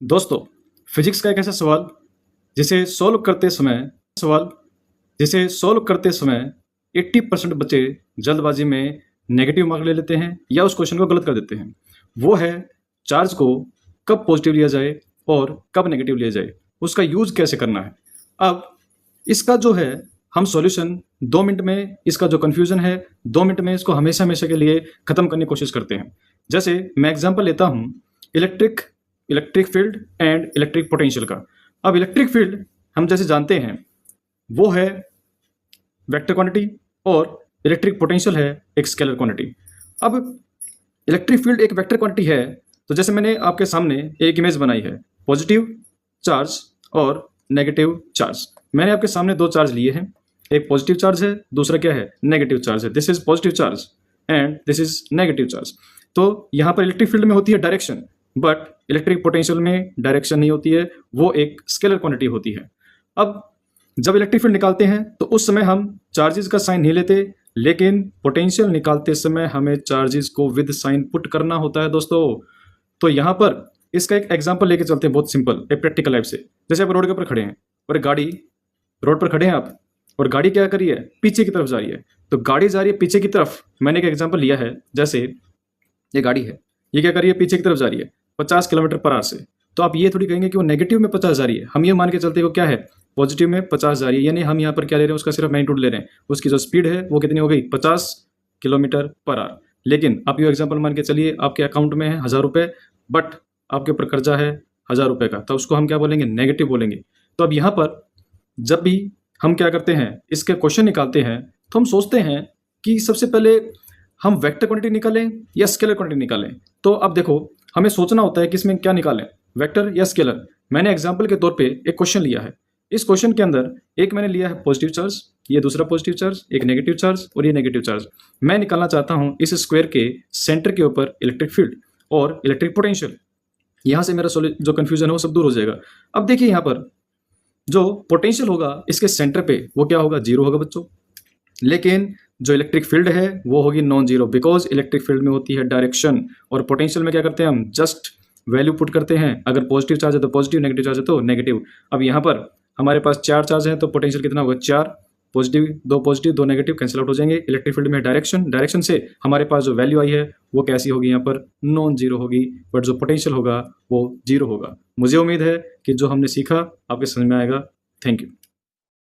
दोस्तों, फिजिक्स का एक ऐसा जिसे सॉल्व करते सवाल जिसे सॉल्व करते समय 80% बच्चे जल्दबाजी में नेगेटिव मार्क ले लेते हैं या उस क्वेश्चन को गलत कर देते हैं। वो है चार्ज को कब पॉजिटिव लिया जाए और कब नेगेटिव लिया जाए, उसका यूज कैसे करना है। अब इसका जो है हम सॉल्यूशन 2 मिनट में, इसका जो कन्फ्यूजन है 2 मिनट में इसको हमेशा हमेशा के लिए खत्म करने की कोशिश करते हैं। जैसे मैं एग्जांपल लेता हूँ electric field and electric potential का। अब इलेक्ट्रिक फील्ड हम जैसे जानते हैं वो है वेक्टर क्वांटिटी और इलेक्ट्रिक पोटेंशियल है एक स्केलर क्वांटिटी। अब इलेक्ट्रिक फील्ड एक वेक्टर क्वांटिटी है, तो जैसे मैंने आपके सामने एक इमेज बनाई है, पॉजिटिव चार्ज और नेगेटिव चार्ज। मैंने आपके सामने 2 चार्ज लिए हैं, एक पॉजिटिव चार्ज है, दूसरा क्या है, नेगेटिव चार्ज है। This is positive charge and this is negative charge. तो यहाँ पर इलेक्ट्रिक फील्ड में होती है डायरेक्शन, बट इलेक्ट्रिक पोटेंशियल में डायरेक्शन नहीं होती है, वो एक स्केलर क्वांटिटी होती है। अब जब इलेक्ट्रिक फील्ड निकालते हैं तो उस समय हम चार्जेस का साइन नहीं लेते, लेकिन पोटेंशियल निकालते समय हमें चार्जेस को विद साइन पुट करना होता है दोस्तों। तो यहाँ पर इसका एक एग्जांपल लेके चलते हैं, बहुत सिंपल, एक प्रैक्टिकल लाइफ से। जैसे आप रोड के ऊपर खड़े हैं और गाड़ी, रोड पर खड़े हैं आप और गाड़ी क्या कर रही है, पीछे की तरफ जा रही है। तो गाड़ी जा रही है पीछे की तरफ। मैंने एक एग्जाम्पल लिया है, जैसे ये गाड़ी है, ये क्या कर रही है, पीछे की तरफ जा रही है 50 किलोमीटर पर आवर से। तो आप ये थोड़ी कहेंगे कि वो नेगेटिव में 50 जा रही है, हम ये मान के चलते हैं वो क्या है, पॉजिटिव में 50 जा रही है। यानी हम यहाँ पर क्या ले रहे हैं, उसका सिर्फ मैग्नीट्यूड ले रहे हैं, उसकी जो स्पीड है वो कितनी हो गई, 50 किलोमीटर पर आवर। लेकिन आप ये एग्जाम्पल मान के चलिए आपके अकाउंट में है 1000 रुपये, बट आपके ऊपर कर्जा है 1000 रुपये का, तो उसको हम क्या बोलेंगे, नेगेटिव बोलेंगे। तो अब यहाँ पर जब भी हम क्या करते हैं, इसके क्वेश्चन निकालते हैं, तो हम सोचते हैं कि सबसे पहले हम वेक्टर क्वांटिटी निकालें या स्केलर क्वांटिटी निकालें। तो अब देखो, हमें सोचना होता है कि इसमें क्या निकालें, वेक्टर या स्केलर। मैंने एग्जाम्पल के तौर पे एक क्वेश्चन लिया है। इस क्वेश्चन के अंदर एक मैंने लिया है पॉजिटिव चार्ज, ये दूसरा पॉजिटिव चार्ज, एक नेगेटिव चार्ज और ये नेगेटिव चार्ज। मैं निकालना चाहता हूँ इस स्क्वायर के सेंटर के ऊपर इलेक्ट्रिक फील्ड और इलेक्ट्रिक पोटेंशियल। यहाँ से मेरा जो कन्फ्यूजन है वो सब दूर हो जाएगा। अब देखिए यहाँ पर जो पोटेंशियल होगा इसके सेंटर पे वो क्या होगा, 0 होगा बच्चों। लेकिन जो इलेक्ट्रिक फील्ड है वो होगी non zero, because electric field में होती है डायरेक्शन। और पोटेंशियल में क्या करते हैं, हम जस्ट वैल्यू पुट करते हैं। अगर पॉजिटिव चार्ज है तो पॉजिटिव, नेगेटिव चार्ज है तो नेगेटिव। अब यहाँ पर हमारे पास 4 चार्ज हैं, तो पोटेंशियल कितना होगा, 4 पॉजिटिव, 2 नेगेटिव कैंसिल आउट हो जाएंगे। इलेक्ट्रिक फील्ड में डायरेक्शन से हमारे पास जो वैल्यू आई है वो कैसी होगी, यहाँ पर नॉन जीरो होगी, बट जो पोटेंशियल होगा वो 0 होगा। मुझे उम्मीद है कि जो हमने सीखा आपके समझ में आएगा। Thank you.